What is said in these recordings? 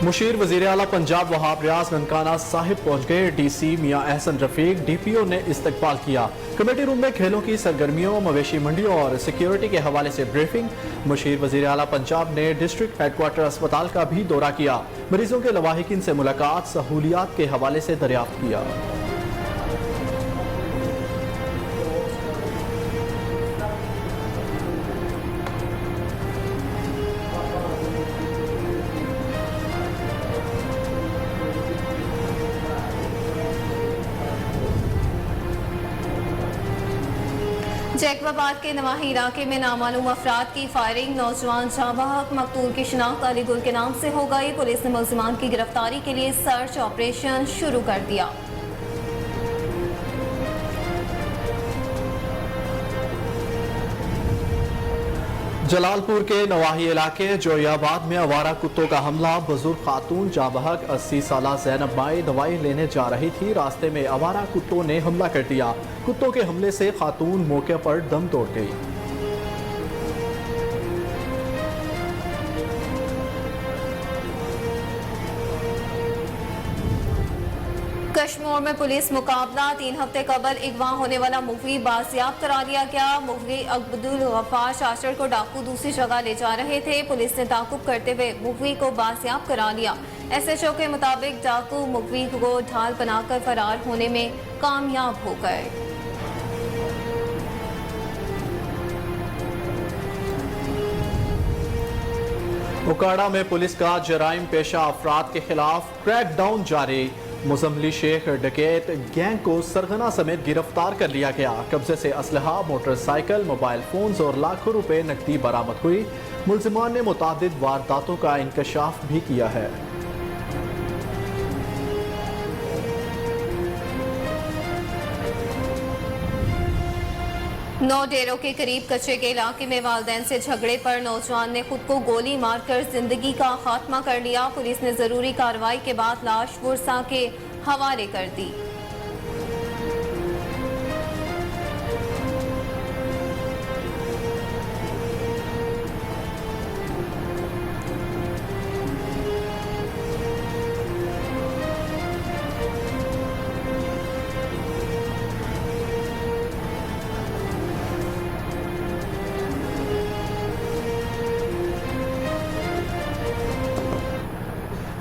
मुशीर वज़ीर आला पंजाब वहाब रियाज ननकाना साहिब पहुँच गए। DC मियाँ एहसन रफीक DPO ने इस्तकबाल किया। कमेटी रूम में खेलों की सरगर्मियों, मवेशी मंडियों और सिक्योरिटी के हवाले से ब्रीफिंग। मुशीर वज़ीर आला पंजाब ने डिस्ट्रिक्ट हेडक्वार्टर अस्पताल का भी दौरा किया। मरीजों के लवाहिकीन से मुलाकात, सहूलियात के हवाले से दरियाफ्त किया। जैकबाबाद के नवाही इलाके में नामालूम अफराद की फायरिंग, नौजवान जांबाहक। मकतूल की शिनाख्त अली गुल के नाम से हो गई। पुलिस ने मुल्जिमान की गिरफ्तारी के लिए सर्च ऑपरेशन शुरू कर दिया। जलालपुर के नवाही इलाके जोयाबाद में आवारा कुत्तों का हमला। बुजुर्ग खातून जाबहक 80 साला ज़ैनब माई दवाई लेने जा रही थी। रास्ते में आवारा कुत्तों ने हमला कर दिया। कुत्तों के हमले से खातून मौके पर दम तोड़ गई। कश्मीर में पुलिस मुकाबला। 3 हफ्ते कबल अगवा होने वाला मुफी बाजियाब करा लिया गया। मुफी अब्दुल गफ्फार शाशर को डाकू दूसरी जगह ले जा रहे थे। पुलिस ने ताकुब करते हुए मुफी को बाजियाब करा लिया। SHO के मुताबिक डाकू मुफी को ढाल बनाकर फरार होने में कामयाब हो गए। उकाड़ा में पुलिस का जराइम पेशा अफराद के खिलाफ क्रैकडाउन जारी। मुजम्मिली शेख डकैत गैंग को सरगना समेत गिरफ्तार कर लिया गया। कब्जे से असलहा, मोटरसाइकिल, मोबाइल फोन्स और लाखों रुपए नकदी बरामद हुई। मुल्जिमान ने मुतादिद वारदातों का इंकशाफ भी किया है। नौ डेरों के करीब कच्चे के इलाके में वालिदैन से झगड़े पर नौजवान ने खुद को गोली मारकर जिंदगी का खात्मा कर लिया। पुलिस ने जरूरी कार्रवाई के बाद लाश पुरसा के हवाले कर दी।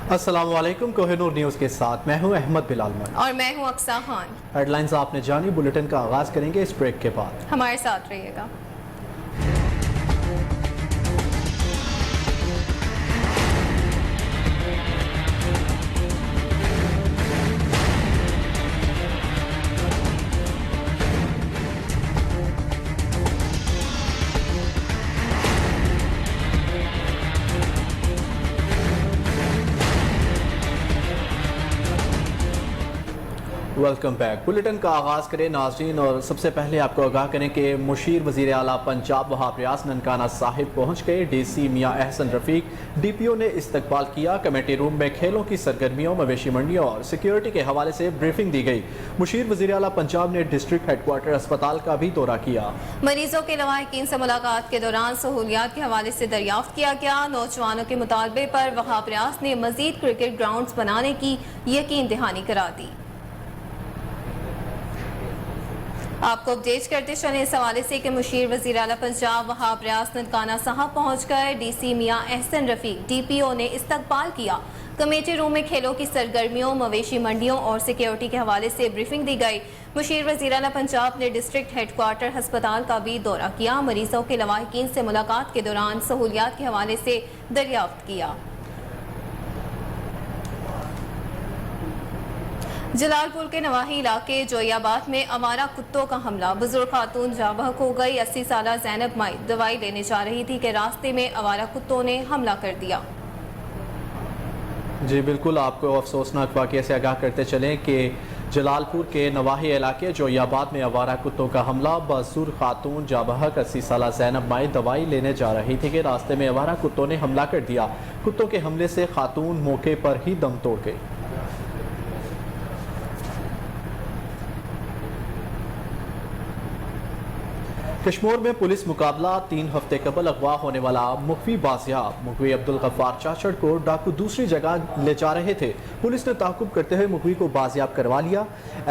अस्सलाम वालेकुम। कोहिनूर न्यूज़ के साथ मैं हूं अहमद बिलाल मन और मैं हूं अक्सा खान। हेडलाइंस आपने जानी। बुलेटिन का आगाज करेंगे इस ब्रेक के बाद। हमारे साथ रहिएगा। Welcome back. बुलेटिन का आगाज़ करें नाज़रीन, और सबसे पहले आपको आगाह करें कि मुशीर वज़ीर आला पंजाब वहाब रियाज ननकाना साहिब पहुँच गए। DC मियाँ एहसन रफीक DPO ने इस्तकबाल किया। कमेटी रूम में खेलों की सरगर्मियों, मवेशी मंडियों और सिक्योरिटी के हवाले से ब्रीफिंग दी गई। मुशीर वज़ीर आला पंजाब ने डिस्ट्रिक्ट हेडक्वार्टर अस्पताल का भी दौरा किया। मरीजों के लवाहिकीन से मुलाकात के दौरान सहूलियात के हवाले से दरियाफ्त किया गया। नौजवानों के मुतालबे पर वहाब रियाज ने मजीद क्रिकेट ग्राउंड बनाने की यकीन दहानी करा दी। आपको अपडेट करते चले इस हवाले से कि मुशीर वज़ीर आला पंजाब वहाब रियाज ननकाना साहब पहुँच गए। DC मियाँ एहसन रफीक DPO ने इस्तकबाल किया। कमेटी रूम में खेलों की सरगर्मियों, मवेशी मंडियों और सिक्योरिटी के हवाले से ब्रीफिंग दी गई। मुशीर वज़ीर आला पंजाब ने डिस्ट्रिक्ट हेडक्वार्टर अस्पताल का भी दौरा किया। मरीजों के लवाहिकीन से मुलाकात के दौरान सहूलियात के हवाले से दरियाफ्त किया। जलालपुर के नवाही इलाके जोयाबाद में आवारा कुत्तों का हमला। बुजुर्ग खातून जाबहक हो गई। 80 साला ज़ैनब माई दवाई लेने जा रही थी कि रास्ते में आवारा कुत्तों ने हमला कर दिया। जी बिल्कुल, आपको अफसोसनाक वाक़े से आगाह करते चलें कि जलालपुर के नवाही इलाके जोयाबाद में आवारा कुत्तों का हमला। बुजुर्ग खातून जाबहक 80 साला ज़ैनब माई दवाई लेने जा रही थी कि रास्ते में आवारा कुत्तों ने हमला कर दिया। कुत्तों के हमले से खातून मौके पर ही दम तोड़ गई। कश्मीर में पुलिस मुकाबला 3 हफ्ते कबल अगवा होने वाला मुखवी बाजियाब। मुखवी अब्दुल गफ्फार चाचड़ को डाकू दूसरी जगह ले जा रहे थे। पुलिस ने ताकुब करते हुए मुखवी को बाजियाब करवा लिया।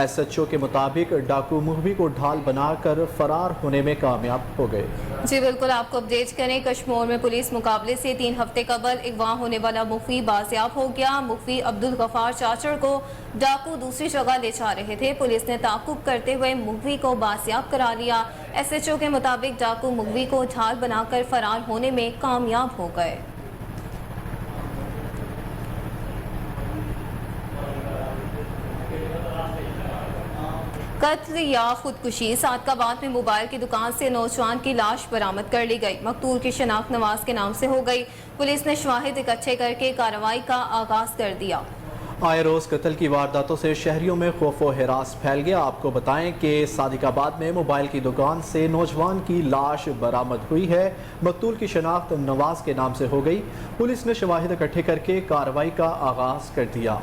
SHO के मुताबिक डाकू मुखवी को ढाल बनाकर फरार होने में कामयाब हो गए। जी बिल्कुल, आपको अपडेट करें। कश्मीर में पुलिस मुकाबले से 3 हफ्ते कबल अगवा होने वाला मुखवी बाजियाब हो गया। मुखवी अब्दुल गफ्फार चाचड़ को डाकू दूसरी जगह ले जा रहे थे। पुलिस ने ताकुब करते हुए मुखवी को बाजियाब करा लिया। SHO के मुताबिक डाकू मुखवी को ढाल बनाकर फरार होने में कामयाब हो गए। कत्ल या खुदकुशी। सादकाबाद में मोबाइल की दुकान से नौजवान की लाश बरामद कर ली गई। मकतूल की शनाख्त नवाज के नाम से हो गई। पुलिस ने शवाहिद इकट्ठे करके कार्रवाई का आगाज कर दिया। आए रोज कत्ल की वारदातों से शहरियों में खौफ व हिरास फैल गया। आपको बताएं कि सादिकाबाद में मोबाइल की दुकान से नौजवान की लाश बरामद हुई है। मकतूल की शनाख्त नवाज के नाम से हो गई। पुलिस ने शवाहिद इकट्ठे करके कार्रवाई का आगाज कर दिया।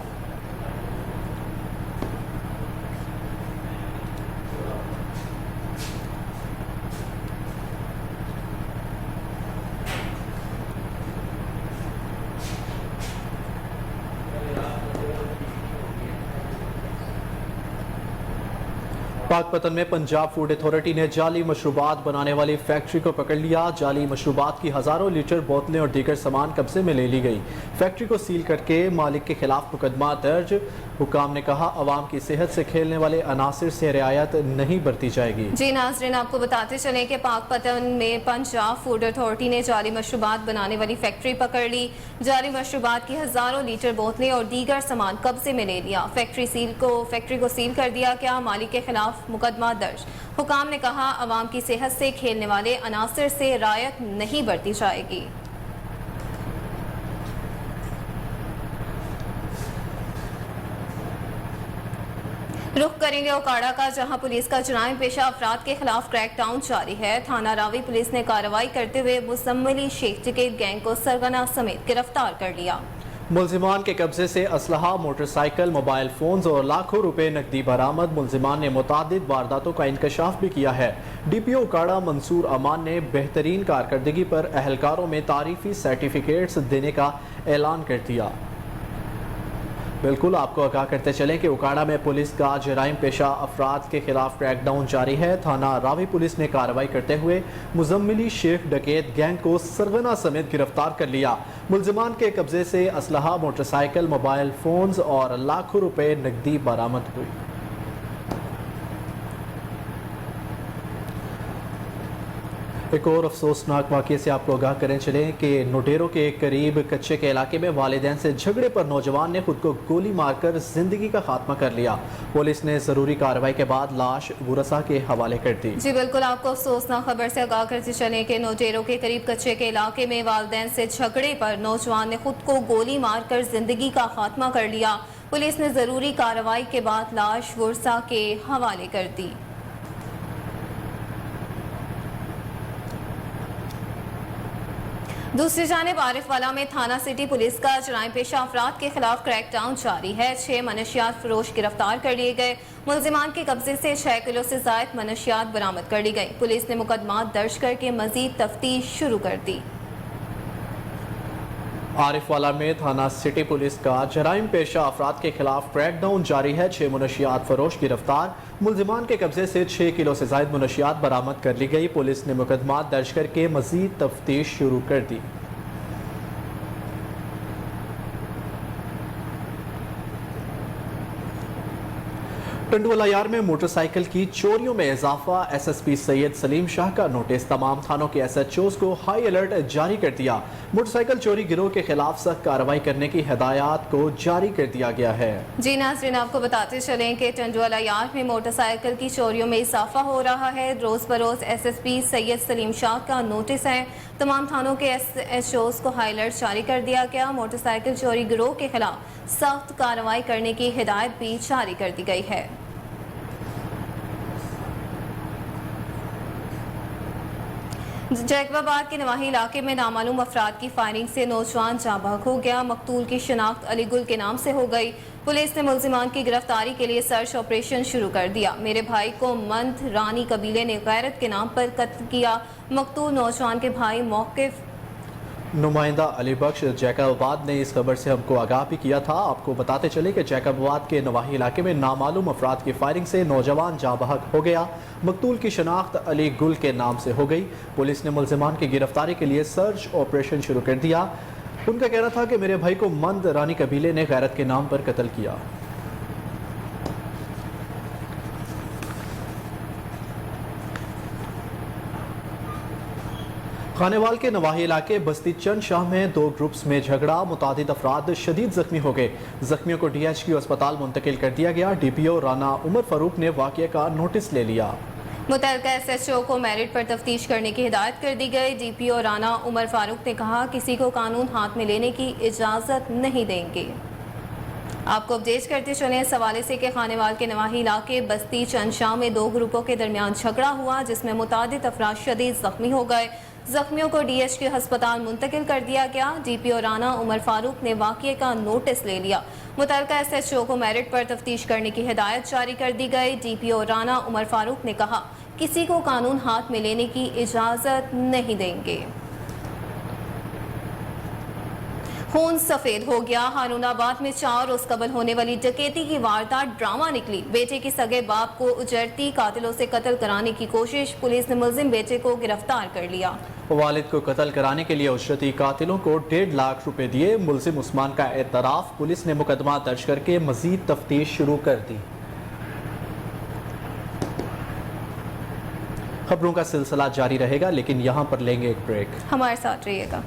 पाकपतन में पंजाब फूड अथॉरिटी ने जाली मशरूबात बनाने वाली फैक्ट्री को पकड़ लिया। जाली मशरूबात की हजारों लीटर बोतलें और दीगर सामान कब्जे में ले ली गई। फैक्ट्री को सील करके मालिक के खिलाफ मुकदमा दर्ज। हुकाम ने कहा, अवाम की सेहत से खेलने वाले अनासिर से रियायत नहीं बरती जाएगी। जी नाज़रीन, आपको बताते चले कि पाकपतन में पंजाब फूड अथॉरिटी ने जाली मशरूबात बनाने वाली फैक्ट्री पकड़ ली। जाली मशरूबात की हजारों लीटर बोतलें और दीगर सामान कब्जे में ले लिया। फैक्ट्री को सील कर दिया गया। मालिक के खिलाफ मुकदमा दर्ज। हुकाम ने कहा, अवाम की सेहत से खेलने वाले अनासिर से रियायत नहीं बरती जाएगी। रुख करेंगे ओकाड़ा का, जहां पुलिस का जराइम पेशा अफराद के खिलाफ क्रैकडाउन जारी है। थाना रावी पुलिस ने कार्रवाई करते हुए मुजम्मिली शेख टिकट गैंग को सरगना समेत गिरफ्तार कर लिया। मुल्जिमान के कब्जे से असलहा, मोटरसाइकिल, मोबाइल फोन्स और लाखों रुपए नकदी बरामद। मुल्जिमान ने मुतादिद वारदातों का इंकशाफ भी किया है। DPO उकाड़ा मंसूर अमान ने बेहतरीन कारकर्दगी पर एहलकारों में तारीफी सर्टिफिकेट्स देने का ऐलान कर दिया। बिल्कुल, आपको आगाह करते चलें कि उकाड़ा में पुलिस का जराइम पेशा अफराद के खिलाफ क्रैकडाउन जारी है। थाना रावी पुलिस ने कार्रवाई करते हुए मुजम्मिली शेख डकैत गैंग को सरगना समेत गिरफ्तार कर लिया। मुल्जिमान के कब्जे से असलहा, मोटरसाइकिल, मोबाइल फोन्स और लाखों रुपए नकदी बरामद हुई। एक और अफसोसनाक वाक़े से आपको आगाह करें चलें कि नोटेरों के करीब कच्चे के इलाके में वालिदैन से झगड़े पर नौजवान ने खुद को गोली मारकर जिंदगी का खात्मा कर लिया। पुलिस ने जरूरी कार्रवाई के बाद लाश गुरसा के हवाले कर दी। जी बिल्कुल, आपको अफसोसनाक खबर से आगाह करते चलें कि नोटेरों के करीब कच्चे के इलाके में वालिदैन से झगड़े पर नौजवान ने खुद को गोली मारकर जिंदगी का खात्मा कर लिया। पुलिस ने जरूरी कार्रवाई के बाद लाश गुरसा के हवाले कर दी। दूसरी जानिब आरिफवाला में थाना सिटी पुलिस का जराइम पेशा अफराद के खिलाफ क्रैकडाउन जारी है। 6 मनशियात फरोश गिरफ्तार कर लिए गए। मुल्जिमान के कब्जे से 6 किलो से जायद मनशियात बरामद कर ली गई। पुलिस ने मुकदमा दर्ज करके मजीद तफ्तीश शुरू कर दी। आरिफवाला में थाना सिटी पुलिस का जराइम पेशा अफराद के खिलाफ क्रैकडाउन जारी है। 6 मुनशियात फरोश गिरफ्तार। मुल्जिमान के कब्जे से 6 किलो से जायद मुनशियात बरामद कर ली गई। पुलिस ने मुकदमा दर्ज करके मजीद तफ्तीश शुरू कर दी। टंडवालायार में मोटरसाइकिल की चोरियों में इजाफा। SSP सैयद सलीम शाह का नोटिस। तमाम थानों के SHOs को हाई अलर्ट जारी कर दिया। मोटरसाइकिल चोरी गिरोह के खिलाफ सख्त कार्रवाई करने की हिदायत को जारी कर दिया गया है। जी नाज़रीन, आपको बताते चलें कि टंडवालायार में मोटरसाइकिल की चोरियों में इजाफा हो रहा है। रोज बरोज SSP सैयद सलीम शाह का नोटिस है। तमाम थानों के SHOs को हाई अलर्ट जारी कर दिया गया। मोटरसाइकिल चोरी गिरोह के खिलाफ सख्त कार्रवाई करने की हिदायत भी जारी कर दी गई है। जैकबाबाद के नवाही इलाके में नामालूम अफराद की फायरिंग से नौजवान जाँ बहक हो गया। मकतूल की शिनाख्त अली गुल के नाम से हो गई। पुलिस ने मुल्जिमान की गिरफ्तारी के लिए सर्च ऑपरेशन शुरू कर दिया। मेरे भाई को मंद रानी कबीले ने गैरत के नाम पर कत्ल किया। मकतूल नौजवान के भाई मौक़िफ़ नुमाइंदा अली बख्श जैकबाबाद ने इस खबर से हमको आगाह भी किया था। आपको बताते चले कि जैकबाबाद के नवाही इलाके में नामालूम अफराद की फायरिंग से नौजवान जाँ बहक हो गया। मकतूल की शनाख्त अली गुल के नाम से हो गई। पुलिस ने मुल्जिमान की गिरफ्तारी के लिए सर्च ऑपरेशन शुरू कर दिया। उनका कहना था कि मेरे भाई को मंद रानी कबीले ने गैरत के नाम पर कत्ल किया। खानेवाल के नवाही इलाके बस्ती चंद शाह में दो ग्रुप्स में झगड़ा, मुतादिद अफराद शदीद जख्मी हो गए। जख्मियों को DHQ अस्पताल मुंतकिल कर दिया गया। DPO राना उमर फारूक ने वाक़ये का नोटिस ले लिया। मुतल्लिका SHO को मेरिट पर तफ्तीश करने की हिदायत कर दी गई। DPO राना उमर फारूक ने कहा, किसी को कानून हाथ में लेने की इजाज़त नहीं देंगे। आपको अपडेट करते चले इस हवाले से कि खानेवाल के नवाही इलाके बस्ती चंद शाह में दो ग्रुपों के दरमियान झगड़ा हुआ, जिसमें मुतादिद अफराद शदीद जख्मी हो गए। जख्मियों को DHQ अस्पताल मुंतकिल कर दिया गया। DPO राना उमर फारूक ने वाक़ये का नोटिस ले लिया। मुतल्लिका SHO को मेरिट पर तफ्तीश करने की हिदायत जारी कर दी गई। DPO राना उमर फारूक ने कहा, किसी को कानून हाथ में लेने की इजाज़त नहीं देंगे। खून सफेद हो गया। हारूनाबाद में 4 रोज कबल होने वाली डकैती की वारदात ड्रामा निकली। बेटे के सगे बाप को उजरती कातिलों से कत्ल कराने की कोशिश। पुलिस ने मुल्जिम बेटे को गिरफ्तार कर लिया। वालिद को कत्ल कराने के लिए उजरती कातिलों को 1.5 लाख रुपए दिए। मुल्जिम उस्मान का एतराफ। पुलिस ने मुकदमा दर्ज करके मजीद तफ्तीश शुरू कर दी। खबरों का सिलसिला जारी रहेगा, लेकिन यहाँ पर लेंगे एक ब्रेक। हमारे साथ रहिएगा।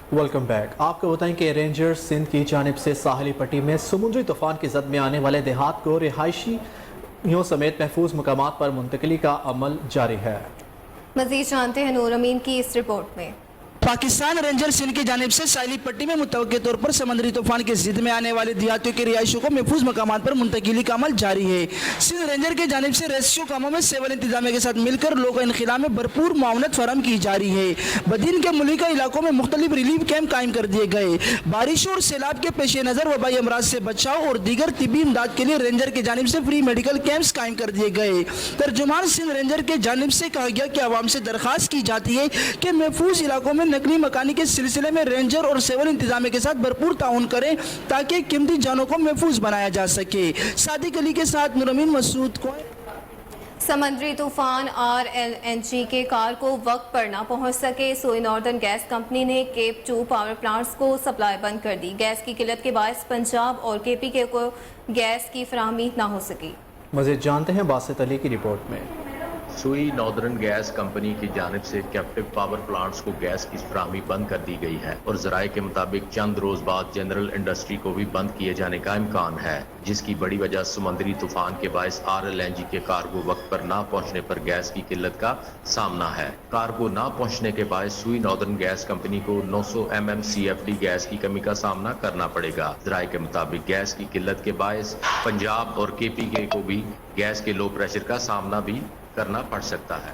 Welcome back. आपको बताएं कि रेंजर्स सिंध की जानिब से साहली पट्टी में समुद्री तूफान की जद में आने वाले देहात को रिहायशियों समेत महफूज मकामात पर मुंतकिली का अमल जारी है। मजीद जानते हैं नूर अमीन की इस रिपोर्ट में। पाकिस्तान रेंजर सिंध की जानिब से साहिली पट्टी में मुतवक्के तौर पर समंदरी तूफान के जिद में आने वाले देहातियों के रिहायशों को महफूज मकामात पर मुंतकिली का अमल जारी है। सिंध रेंजर की जानिब से रेस्क्यू कामों में सिविल इंतजामिया के साथ मिलकर लोगों इनखिला में भरपूर मावनत फराहम की जा रही है। बदीन के मुल्का इलाकों में मुख्तलिफ रिलीफ कैंप कायम कर दिए गए। बारिश और सैलाब के पेश नज़र वबाई अमराज से बचाव और दीगर तिबी इमदाद के लिए रेंजर की जानिब से फ्री मेडिकल कैंप्स कायम कर दिए गए। तर्जुमान सिंध रेंजर के जानिब से कहा गया कि आवाम से दरख्वास्त की जाती है कि महफूज इलाकों में नकली मकानी के सिलसिले में रेंजर और सिविल इंतजामिया के साथ भरपूर ताउन करें ताकि कीमती जानों को महफूज बनाया जा सके। सादिक अली के साथ नूरमीन मसूद को। समंदरी तूफान RLNG के कार को वक्त पर ना पहुंच सके। सोई नॉर्दर्न गैस कंपनी ने केप 2 पावर प्लांट्स को सप्लाई बंद कर दी। गैस की किल्लत के बायस पंजाब और KPK को गैस की फराहमी ना हो सकी। मज़ीद जानते हैं बासित अली की रिपोर्ट में। सुई नॉर्दर्न गैस कंपनी की जानिब से कैप्टिव पावर प्लांट्स को गैस की फराहमी बंद कर दी गई है और जराये के मुताबिक चंद रोज बाद जनरल इंडस्ट्री को भी बंद किए जाने का इम्कान है, जिसकी बड़ी वजह समंदरी तूफान के बायस RLNG के कार्गो वक्त पर ना पहुंचने पर गैस की किल्लत का सामना है। कार्गो ना पहुंचने के बायस सुई नॉर्दर्न गैस कंपनी को 900 mm CFD गैस की कमी का सामना करना पड़ेगा। जराये के मुताबिक गैस की किल्लत के बायस पंजाब और KPK को भी गैस के लो प्रेशर का सामना भी करना पड़ सकता है।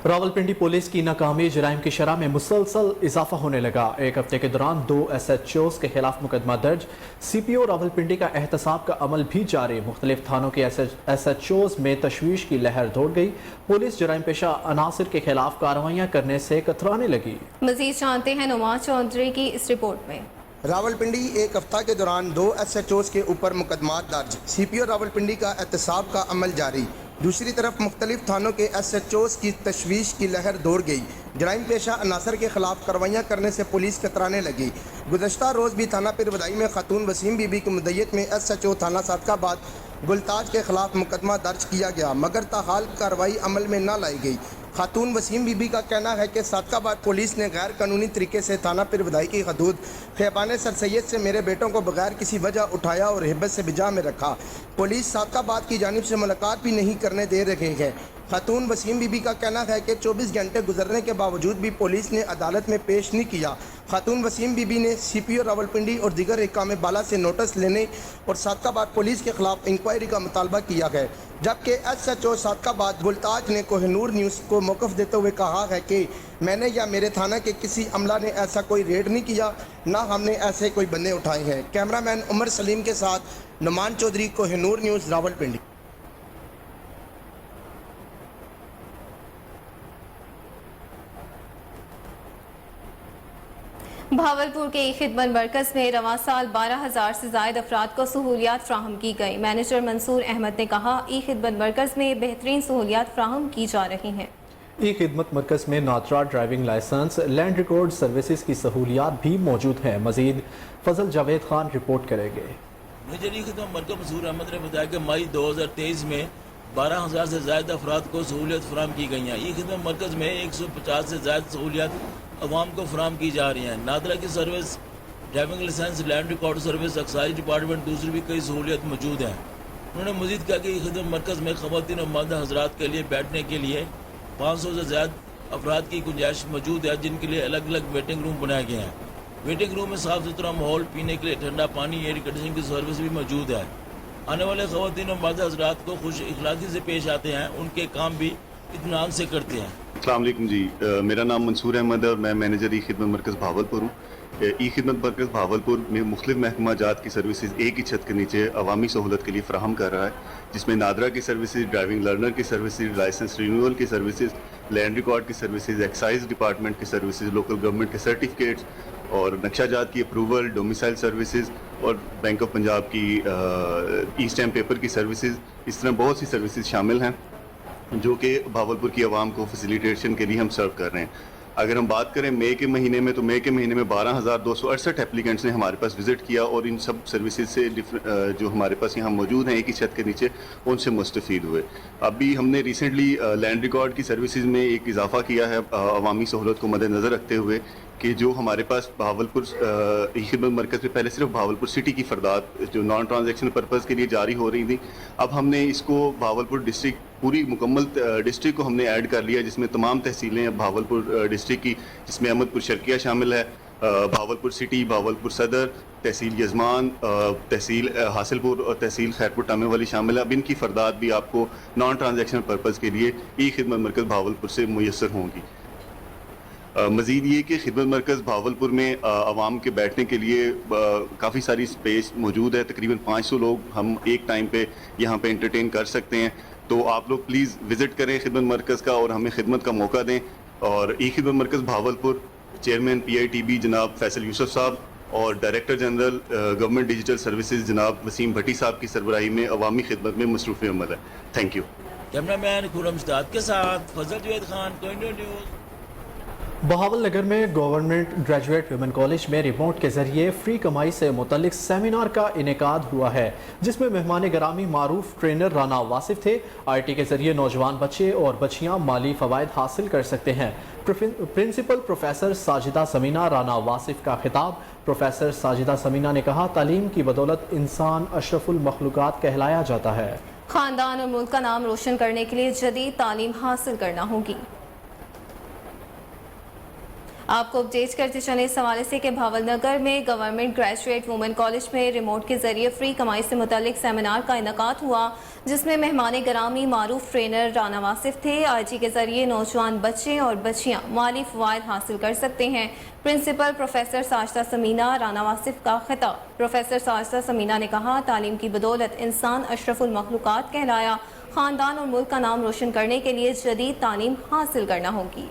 रावलपिंडी पुलिस की नाकामी जराइम की शरह में मुसलसल इजाफा होने लगा। एक हफ्ते के दौरान 2 SHOs के खिलाफ मुकदमा दर्ज। CPO रावलपिंडी का एहतसाब का अमल भी जारी। मुख्तलिफ थानों के SHOs में तशवीश की लहर दौड़ गई। पुलिस जराइम पेशा अनासर के खिलाफ कार्रवाइयाँ करने से कतराने लगी। मजीद जानते हैं नुमान चौधरी की इस रिपोर्ट में। रावलपिंडी एक हफ्ता के दौरान 2 SHOs के ऊपर मुकदमा दर्ज। CPO रावलपिंडी का एहतसाब का अमल जारी। दूसरी तरफ मुख्तलिफ थानों के SHOs की तशवीश की लहर दौड़ गई। जराइम पेशा अनासर के खिलाफ कार्रवाइयाँ करने से पुलिस कतराने लगी। गुज़श्ता रोज़ भी थाना पिरवदाई में खातून वसीम बीबी की मुद्दत में SHO थाना सादकाबाद गुलताज के खिलाफ मुकदमा दर्ज किया गया, मगर ताहाल कार्रवाई अमल में न लाई गई। खातून वसीम बीबी का कहना है कि सादकाबाद पुलिस ने गैर कानूनी तरीके से थाना पीर बधाई की हदूद खैबान सर सैयद से मेरे बेटों को बगैर किसी वजह उठाया और हिब्बत से बिजा में रखा। पुलिस सादकाबाद की जानिब से मुलाकात भी नहीं करने दे रहे हैं। खातून वसीम बीबी का कहना है कि 24 घंटे गुजरने के बावजूद भी पुलिस ने अदालत में पेश नहीं किया। खातून वसीम बीबी ने CPO रावलपिंडी और दीगर हिकाम बाला से नोटिस लेने और सादकाबाद पुलिस के खिलाफ इंक्वायरी का मुतालबा किया है, जबकि SHO सादकाबाद गुलताज ने कोहिनूर न्यूज़ को मौक़िफ़ देते हुए कहा है कि मैंने या मेरे थाना के किसी अमला ने ऐसा कोई रेड नहीं किया, ना हमने ऐसे कोई बंदे उठाए हैं। कैमरामैन उमर सलीम के साथ नुमान चौधरी, कोहिनूर न्यूज़, रावलपिंडी। भावलपुर के खिदमत मरकज़ में रवां साल 12,000 से ज़ायद अफराद को सहूलियात फ्राहम की गई। मैनेजर मंसूर अहमद ने कहा, ई खिदमत मरकज़ में बेहतरीन सहूलियात फ्राहम की जा रही हैं। ई खिदमत मरकज़ में NADRA driving licence, land record services की सहूलियात भी मौजूद हैं। मजीद फजल जावेद खान रिपोर्ट करेंगे। मैनेजर ई खिदमत मरकज़ मंसूर अहमद ने बताया कि मई 2023 में 12,000 से ज़ायद अफराद को सहूलियत फ्राहम की गई हैं। ई खिदमत मरकज़ में 150 से ज़ायद सहूलियात अवाम को फ्राहम की जा रही हैं। नादरा की service, driving licence, land record service, excise department, दूसरी भी कई सहूलियत मौजूद हैं। उन्होंने मजीद कहा कि खिदमत मरकज़ में ख़वातीन और मर्द हज़रात के लिए बैठने के लिए 500 से ज़्यादा अफराद की गुंजाइश मौजूद है, जिनके लिए अलग अलग वेटिंग रूम बनाए गए हैं। वेटिंग रूम में साफ़ सुथरा माहौल, पीने के लिए ठंडा पानी, एयर कंडीशनिंग की सर्विस भी मौजूद है। आने वाले ख़वातीन और मर्द हज़रात को खुश इखलासी से पेश आते हैं, उनके काम भी इत्मीनान से करते हैं। अस्सलाम वालेकुम जी, मेरा नाम मंसूर अहमद है और मैं मैनेजर ई खिदमत मरकज़ भावलपुर हूँ। ई खिदमत मरकज़ भावलपुर में मुख्तलिफ महकमा जात की सर्विसेज एक ही छत के नीचे अवामी सहूलत के लिए फ़राहम कर रहा है, जिसमें नादरा की सर्विसेज, ड्राइविंग लर्नर की सर्विसेज, लाइसेंस रिन्यूअल की सर्विसेज, लैंड रिकॉर्ड की सर्विसेज, एक्साइज डिपार्टमेंट की सर्विसेज, लोकल गवर्नमेंट के सर्टिफिकेट्स और नक्शा जात की अप्रूवल, डोमिसाइल सर्विसेज और बैंक ऑफ पंजाब की ई स्टैम्प पेपर की सर्विसेज, इस तरह बहुत सी सर्विसेज शामिल हैं जो कि भावलपुर की आवाम को फैसिलिटेशन के लिए हम सर्व कर रहे हैं। अगर हम बात करें मई के महीने में, तो मई के महीने में 12,268 एप्लीकेंट्स ने हमारे पास विज़िट किया और इन सब सर्विसेज से जो हमारे पास यहाँ मौजूद हैं एक ही छत के नीचे, उनसे मुस्तफ़ीद हुए। अभी हमने रिसेंटली लैंड रिकॉर्ड की सर्विसेज में एक इजाफा किया है अवामी सहूलत को मद्देनज़र रखते हुए कि जो हमारे पास भावलपुर ई खिदमत मरकज़ में पहले सिर्फ भावलपुर सिटी की फरदात जो नॉन ट्रांजेक्शनल पर्पज़ के लिए जारी हो रही थी, अब हमने इसको भावलपुर डिस्ट्रिक्ट, पूरी मुकम्मल डिस्ट्रिक्ट को हमने ऐड कर लिया, जिसमें तमाम तहसीलें अब भावलपुर डिस्ट्रिक्ट की, जिसमें अहमदपुर शर्किया शामिल है, भावलपुर सिटी, भावलपुर सदर, तहसील यजमान, तहसील हासिलपुर और तहसील खैरपुर टामे वाली शामिल है। अब इनकी फरदात भी आपको नॉन ट्रांजेक्शनल पर्पज़ के लिए ई खिदमत मरकज़ भावलपुर से मुयसर होंगी। मज़ीद ये कि खिदमत मरकज़ भावलपुर में आवाम के बैठने के लिए काफ़ी सारी स्पेस मौजूद है। तकरीबन 500 लोग हम एक टाइम पे यहाँ पे एंटरटेन कर सकते हैं। तो आप लोग प्लीज़ विज़िट करें खिदमत मरकज़ का और हमें खिदमत का मौका दें। और ई खिदमत मरकज़ भावलपुर चेयरमैन PITB जनाब फैसल यूसुफ साहब और director general government digital services जनाब वसीम भट्टी साहब की सरबराही में अवामी खिदमत में मसरूफ़ अमल है। Thank you. Cameraman Khurram Mushtaq के साथ फजल जावेद खान, कोहिनूर न्यूज़। बहावलनगर में गवर्नमेंट ग्रेजुएट वुमेन कॉलेज में रिमोट के जरिए फ्री कमाई से मुतल्लिक सेमिनार का इनेकाद हुआ है, जिसमें मेहमान गिरामी मारूफ ट्रेनर राना वासिफ थे। IT के जरिए नौजवान बच्चे और बच्चियां माली फ़वाइद हासिल कर सकते हैं। प्रिंसिपल प्रोफेसर साजिदा समीना राना वासिफ का खिताब। प्रोफेसर साजिदा समीना ने कहा, तालीम की बदौलत इंसान अशरफुल मखलूक़ात कहलाया जाता है। खानदान और मुल्क का नाम रोशन करने के लिए जदीद तालीम हासिल करना होगी। आपको अपडेट करते चले इस हवाले से कि भावलनगर में गवर्नमेंट ग्रेजुएट वुमेन कॉलेज में रिमोट के जरिए फ्री कमाई से मुतालिक सेमिनार का इनेकाद हुआ, जिसमें मेहमान गिरामी मारूफ ट्रेनर राना वासिफ थे। IT के जरिए नौजवान बच्चे और बच्चियां माली फ़वाइद हासिल कर सकते हैं। प्रिंसिपल प्रोफेसर साजिदा समीना राना वासिफ का खिताब। प्रोफेसर साजिदा समीना ने कहा, तालीम की बदौलत इंसान अशरफुल मखलूक़ात कहलाया। ख़ानदान और मुल्क का नाम रोशन करने के लिए जदीद तालीम हासिल करना होगी।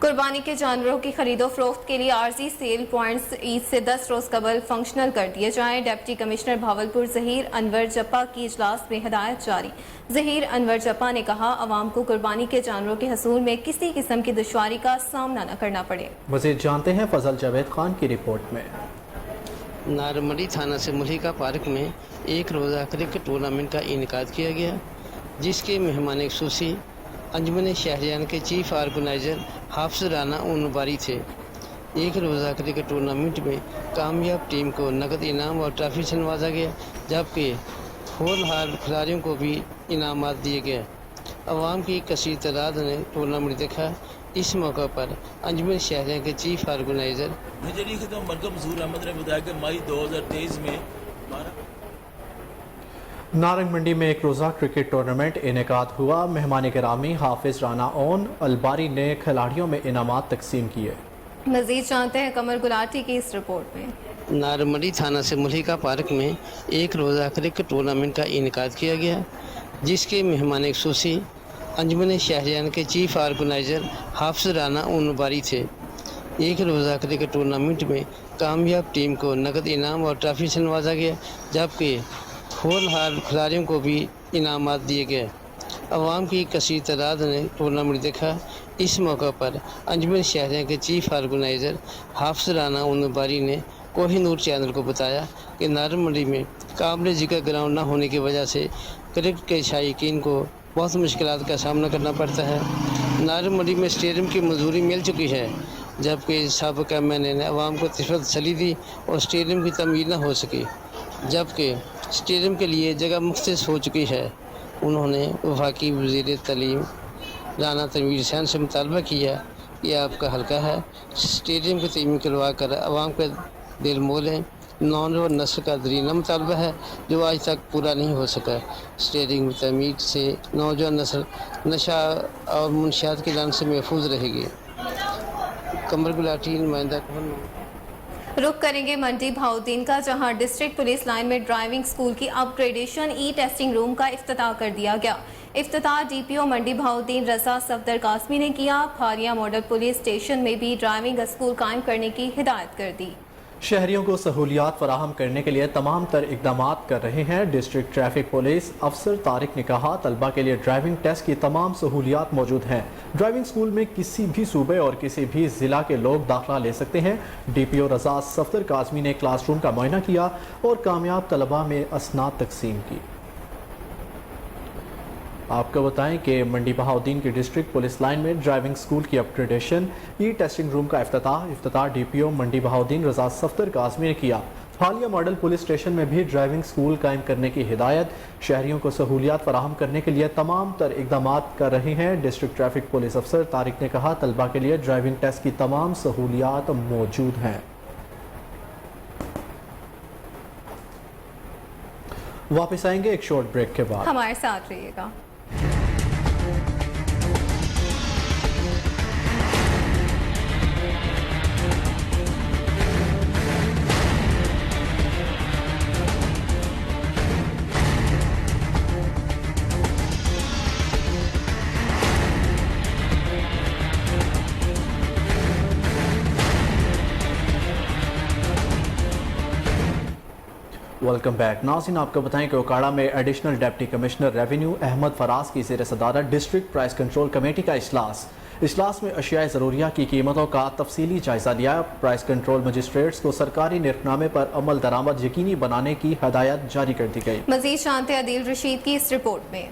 कुर्बानी के जानवरों की खरीदो फरोख्त के लिए आर्जी सेल पॉइंट्स ईद से 10 रोज कबल फंक्शनल कर दिए जाएं। डिप्टी कमिश्नर भावलपुर ज़हीर अनवर जप्पा की इजलास में हिदायत जारी। ज़हीर अनवर जप्पा ने कहा, अवाम को कुर्बानी के जानवरों के हसूल में किसी किस्म की दुश्वारी का सामना न करना पड़े। मज़ीद जानते हैं फजल जावेद खान की रिपोर्ट में। नारमली थाना से मुल्हिका पार्क में एक रोज़ा क्रिकेट टूर्नामेंट का इनेकाद किया गया, जिसके मेहमान खुसूसी अंजुमन शहरियान के चीफ ऑर्गेनाइज़र हाफिज राना उनबारी थे। एक रोज़ा क्रिकेट टूर्नामेंट में कामयाब टीम को नकद इनाम और ट्रॉफी से नवाजा गया, जबकि होनहार खिलाड़ियों को भी इनामात दिए गए। अवाम की कसीर तादाद ने टूर्नामेंट देखा। इस मौका पर अंजुमन शहरियान के चीफ ऑर्गेनाइज़र मेजरी खिदमत मरकज़ मशहूर अहमद ने बताया कि मई 2023 में नारंग मंडी में एक रोज़ा क्रिकेट टूर्नामेंट इनेकाद हुआ। मेहमान गिरामी हाफिज राना ओन अलबारी ने खिलाड़ियों में इनामात तकसीम किए। मजीद जानते हैं कमर गुलाटी की इस रिपोर्ट में। नारमली थाना से मुल्हिका पार्क में एक रोज़ा क्रिकेट टूर्नामेंट का इनेकाद किया गया, जिसके मेहमान खुसूसी अंजुमन शहरियान के चीफ ऑर्गेनाइज़र हाफिज राना उनबारी थे। एक रोज़ा क्रिकेट टूर्नामेंट में कामयाब टीम को नकद इनाम और ट्रॉफी से नवाजा गया, जबकि होनहार खिलाड़ियों को भी इनामात दिए गए। अवाम की कसीर तादाद ने टूर्नामेंट देखा। इस मौका पर अंजुमन शहरियान के चीफ ऑर्गेनाइज़र हाफिज राना उनबारी ने कोहिनूर चैनल को बताया कि नारंग मंडी में काबिल ज़िक्र ग्राउंड न होने की वजह से क्रिकेट के शायकीन को बहुत मुश्किलात का सामना करना पड़ता है। नारंग मंडी में स्टेडियम की मंजूरी मिल चुकी है, जबकि साबिक़ा एमएनए ने अवाम को तिफ़त दी और स्टेडियम की तमीर न हो सकी, जबकि स्टेडियम के लिए जगह मुख्तस हो चुकी है। उन्होंने वफाकी वज़ीर तालीम राना तनवीर हुसैन से मुतालबा किया कि आपका हल्का है, स्टेडियम की तमीर करवा कर अवाम का दिल मोलें। नौजवान नस्ल का दरीना मुतालबा है जो आज तक पूरा नहीं हो सका। स्टेडियम की तमीर से नौजवान नस्ल नशा और मुनशियात की लान से महफूज रहेगी। कमर गुलाटी नुमाइंदा रुख करेंगे मंडी भाउद्दीन का, जहां डिस्ट्रिक्ट पुलिस लाइन में ड्राइविंग स्कूल की अपग्रेडेशन ई टेस्टिंग रूम का इफ्तिताह कर दिया गया। इफ्तिताह डीपीओ मंडी भाउद्दीन रजा सफदर कासमी ने किया। फारिया मॉडल पुलिस स्टेशन में भी ड्राइविंग स्कूल कायम करने की हिदायत कर दी। शहरियों को सहूलियात फराहम करने के लिए तमाम तर इकदाम कर रहे हैं। डिस्ट्रिक्ट ट्रैफिक पुलिस अफसर तारिक ने कहा, तलबा के लिए ड्राइविंग टेस्ट की तमाम सहूलियात मौजूद हैं। ड्राइविंग स्कूल में किसी भी सूबे और किसी भी ज़िला के लोग दाखिला ले सकते हैं। डीपीओ रजा सफदर कासमी ने क्लासरूम का मुआयना किया और कामयाब तलबा में असनाद तकसीम की। आपको बताएं कि मंडी बहाउद्दीन की डिस्ट्रिक्ट पुलिस लाइन में ड्राइविंग स्कूल की अपग्रेडेशन ई टेस्टिंग रूम का इफ्तिताह डीपीओ मंडी बहाउद्दीन रजा सफदर कासमी ने किया। हालिया मॉडल पुलिस स्टेशन में भी ड्राइविंग स्कूल कायम करने की हिदायत। शहरियों को सहूलियात फराहम करने के लिए तमाम तर इकदाम कर रहे हैं। डिस्ट्रिक्ट ट्रैफिक पुलिस अफसर तारिक ने कहा, तलबा के लिए ड्राइविंग टेस्ट की तमाम सहूलियात मौजूद हैं। वापस आएंगे एक शॉर्ट ब्रेक के बाद, हमारे साथ रहिएगा। Welcome back. नाज़रीन, आपको बताएं कि ओकाड़ा में additional deputy commissioner revenue Ahmad Faraz की ज़ेर सदारत डिस्ट्रिक्ट प्राइस कंट्रोल कमेटी का इजलास में अशिया ज़रूरिया की कीमतों का तफसीली जायज़ा लिया। प्राइस कंट्रोल मजिस्ट्रेट्स को सरकारी निर्खनामे पर अमल दरामद यकीनी बनाने की हदायत जारी कर दी गई। मज़ीद जानते अदील रशीद की इस रिपोर्ट में।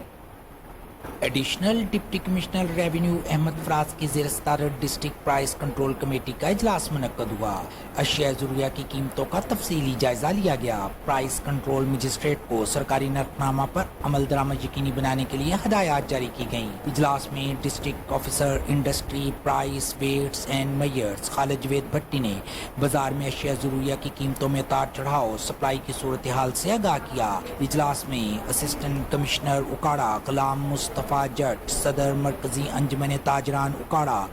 Additional deputy commissioner revenue Ahmad Faraz की ज़ेर सदारत डिस्ट्रिक्ट प्राइस कंट्रोल कमेटी का इजलास मुनक्कद हुआ। अशिया ज़रूरिया की कीमतों का तफसीली जायजा लिया गया। प्राइस कंट्रोल मजिस्ट्रेट को सरकारी नरखनामा पर अमल दरामद यकीनी बनाने के लिए हदायत जारी की गयी। इजलास में district officer industry price weights and measures Khalid Javed Bhatti ने बाजार में अशिया ज़रूरिया की कीमतों में उतार चढ़ाव सप्लाई की सूरत हाल से आगाह किया। इजलास में असिस्टेंट कमिश्नर उकाड़ा गुलाम मुस्तफ़ा जट, सदर मरकजी अंजुमन ताजरान Okara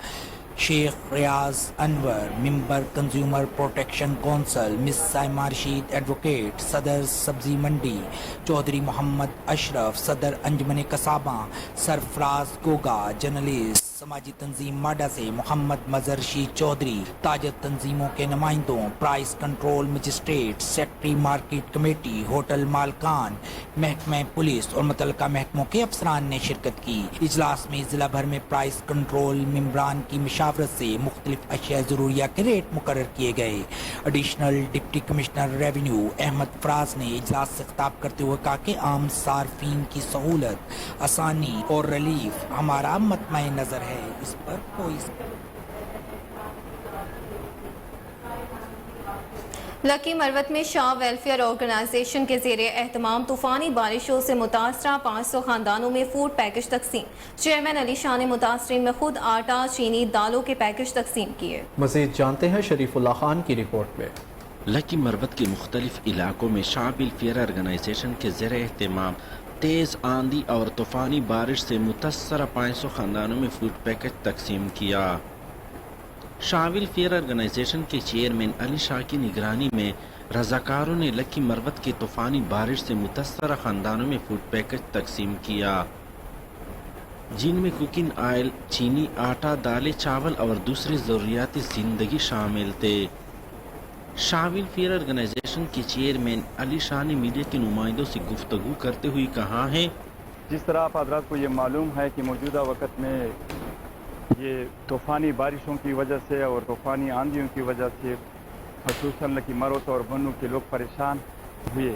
Sheikh Riaz Anwar, member consumer protection council miss Saima Rasheed advocate, सदर सब्जी मंडी चौधरी मोहम्मद अशरफ, सदर अंजुमन कसाबा सरफराज गोगा, जर्नलिस्ट समाजी तंजीम माडा से मोहम्मद मजहर शी चौधरी, ताजर तंजीमों के नुमाइंदों, price control magistrate, secretary market committee, hotel मालकान, महकमे पुलिस और मुतल्लिका महकमों के अफसरान ने शिरकत की। इजलास में जिला भर में प्राइस कंट्रोल मेंबरान की मशावरत से मुख्तलिफ अशिया ज़रूरिया के रेट मुकर्रर किए गए। Additional deputy commissioner revenue Ahmad Faraz ने इजलास से खिताब करते हुए कहा कि आम सार्फिन की सहूलत, आसानी और रिलीफ हमारा मतमय नजर है, इस पर कोई लकी मरवत में शाह वेलफेयर ऑर्गेनाइजेशन के ज़ेरे एहतमाम तूफानी बारिशों से मुतासरा 500 खानदानों में फूड पैकेज तकसीम। चेयरमैन अली शाह ने मुतासरीन में खुद आटा, चीनी, दालों के पैकेज तकसीम किए। मज़ीद जानते हैं शरीफुल्लाह खान की रिपोर्ट में। लकी मरवत के मुख्तलिफ इलाकों में शाह वेलफेयर ऑर्गेनाइजेशन के ज़ेरे एहतमाम तेज़ आंधी और तूफ़ानी बारिश से मुतासरा 500 खानदानों में फूड पैकेज तकसीम किया। शाह वेलफेयर ऑर्गेनाइजेशन के चेयरमैन अली शाह की निगरानी में रजाकारों ने लकी मरवत की तूफ़ानी बारिश से मुतासरा खानदानों में फूड पैकेज तकसीम किया, जिनमें कुकिंग ऑयल, चीनी, आटा, दालें, चावल और दूसरी ज़रूरियाती ज़िंदगी शामिल थे। शाह वेलफेयर ऑर्गेनाइजेशन के चेयरमैन अली शाह ने मीडिया के नुमाइंदों से गुफ्तगू करते हुए कहा है, जिस तरह आप हज़रात को ये मालूम है कि मौजूदा वक़्त में ये तूफ़ानी बारिशों की वजह से और तूफ़ानी आंधियों की वजह से ख़ुसूसन लकी मरवत और बन्नू के लोग परेशान हुए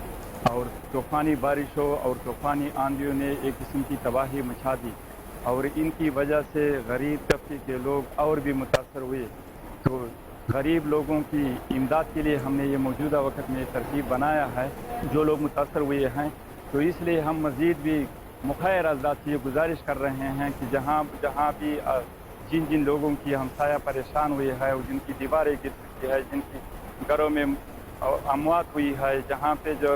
और तूफ़ानी बारिशों और तूफ़ानी आंधियों ने एक किस्म की तबाही मचा दी और इनकी वजह से गरीब तबके के लोग और भी मुतासर हुए। तो गरीब लोगों की इमदाद के लिए हमने ये मौजूदा वक़्त में तरतीब बनाया है जो लोग मुतासर हुए हैं। तो इसलिए हम मज़ीद भी मुखैर हज़रात से ये गुजारिश कर रहे हैं कि जहाँ भी जिन जिन लोगों की हमसाया परेशान हुई है और जिनकी दीवारें गिर चुकी है, जिनकी घरों में अमवात हुई है, जहाँ पे जो